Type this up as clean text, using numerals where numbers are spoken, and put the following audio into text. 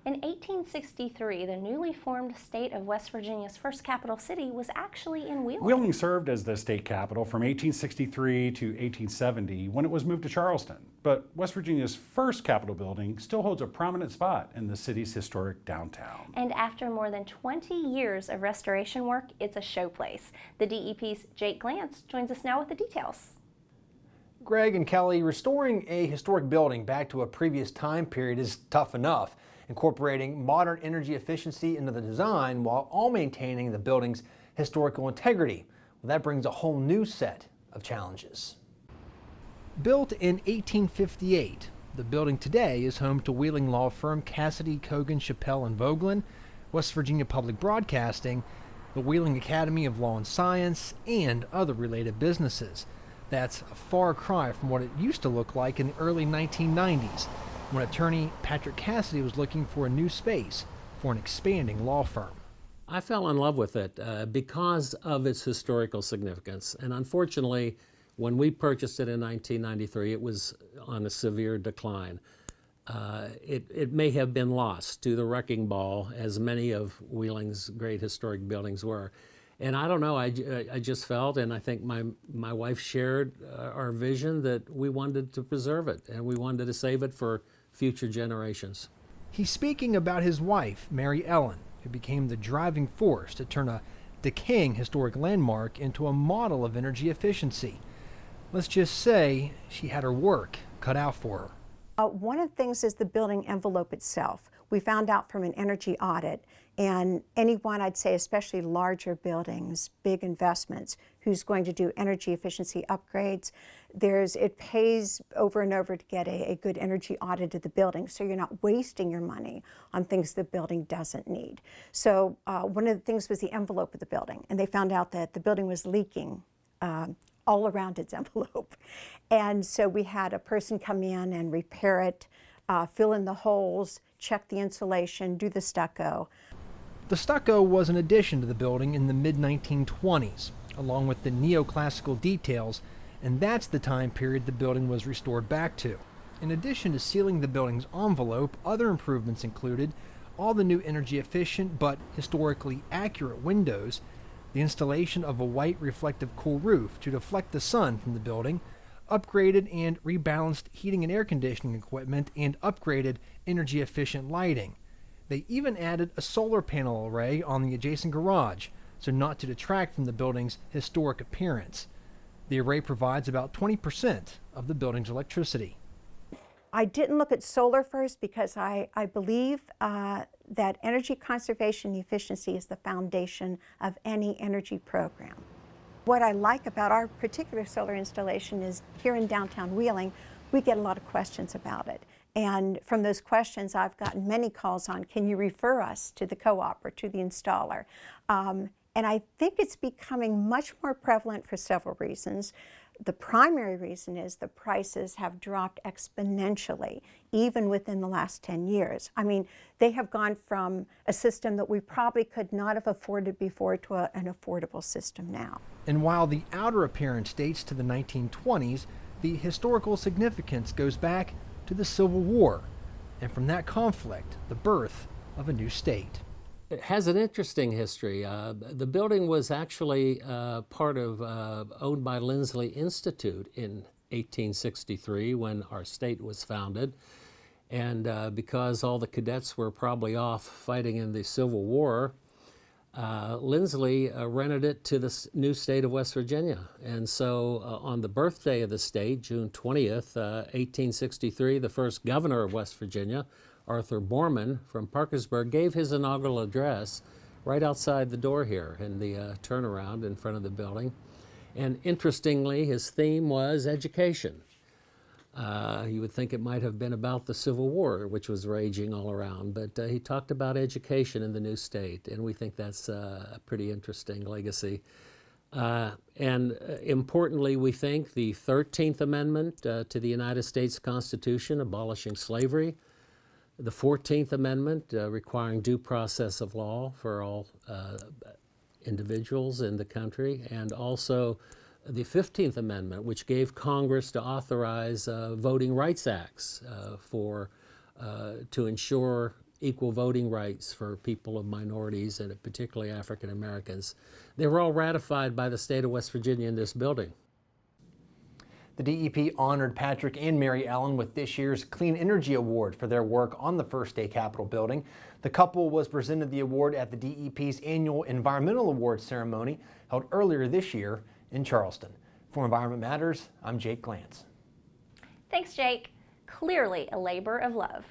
In 1863, the newly formed state of West Virginia's first capital city was actually in Wheeling. Wheeling served as the state capital from 1863 to 1870 when it was moved to Charleston. But West Virginia's first Capitol building still holds a prominent spot in the city's historic downtown. And after more than 20 years of restoration work, it's a showplace. The DEP's Jake Glantz joins us now with the details. Greg and Kelly, restoring a historic building back to a previous time period is tough enough. Incorporating modern energy efficiency into the design while all maintaining the building's historical integrity. Well, that brings a whole new set of challenges. Built in 1858, the building today is home to Wheeling law firm Cassidy, Cogan, Chappell and Vogelin, West Virginia Public Broadcasting, the Wheeling Academy of Law and Science, and other related businesses. That's a far cry from what it used to look like in the early 1990s, when attorney Patrick Cassidy was looking for a new space for an expanding law firm. I fell in love with it because of its historical significance. And unfortunately, when we purchased it in 1993, it was on a severe decline. It may have been lost to the wrecking ball, as many of Wheeling's great historic buildings were. And I don't know, I just felt, and I think my wife shared our vision that we wanted to preserve it and we wanted to save it for future generations. He's speaking about his wife, Mary Ellen, who became the driving force to turn a decaying historic landmark into a model of energy efficiency. Let's just say she had her work cut out for her. One of the things is the building envelope itself. We found out from an energy audit, and anyone, I'd say especially larger buildings, big investments, who's going to do energy efficiency upgrades, it pays over and over to get a good energy audit of the building, so you're not wasting your money on things the building doesn't need. So one of the things was the envelope of the building, and they found out that the building was leaking all around its envelope. And so we had a person come in and repair it, fill in the holes, check the insulation, do the stucco. The stucco was an addition to the building in the mid-1920s, along with the neoclassical details, and that's the time period the building was restored back to. In addition to sealing the building's envelope, other improvements included all the new energy efficient but historically accurate windows, the installation of a white reflective cool roof to deflect the sun from the building, upgraded and rebalanced heating and air conditioning equipment, and upgraded energy efficient lighting. They even added a solar panel array on the adjacent garage, so not to detract from the building's historic appearance. The array provides about 20% of the building's electricity. I didn't look at solar first because I believe that energy conservation and efficiency is the foundation of any energy program. What I like about our particular solar installation is here in downtown Wheeling, we get a lot of questions about it. And from those questions, I've gotten many calls on, can you refer us to the co-op or to the installer? And I think it's becoming much more prevalent for several reasons. The primary reason is the prices have dropped exponentially, even within the last 10 years. I mean, they have gone from a system that we probably could not have afforded before to an affordable system now. And while the outer appearance dates to the 1920s, the historical significance goes back to the Civil War, and from that conflict, the birth of a new state. It has an interesting history. The building was actually part of, owned by Lindsley Institute in 1863 when our state was founded. And because all the cadets were probably off fighting in the Civil War, Lindsley rented it to the new state of West Virginia. And so on the birthday of the state, June 20th, 1863, the first governor of West Virginia, Arthur Borman from Parkersburg, gave his inaugural address right outside the door here in the turnaround in front of the building. And interestingly, his theme was education. You would think it might have been about the Civil War, which was raging all around, but he talked about education in the new state, and we think that's a pretty interesting legacy. And importantly, we think the 13th Amendment to the United States Constitution abolishing slavery, the 14th Amendment requiring due process of law for all individuals in the country, and also the 15th Amendment, which gave Congress to authorize voting rights acts to ensure equal voting rights for people of minorities and particularly African Americans. They were all ratified by the state of West Virginia in this building. The DEP honored Patrick and Mary Ellen with this year's Clean Energy Award for their work on the First Day Capitol building. The couple was presented the award at the DEP's annual Environmental Awards ceremony held earlier this year in Charleston. For Environment Matters, I'm Jake Glantz. Thanks, Jake. Clearly a labor of love.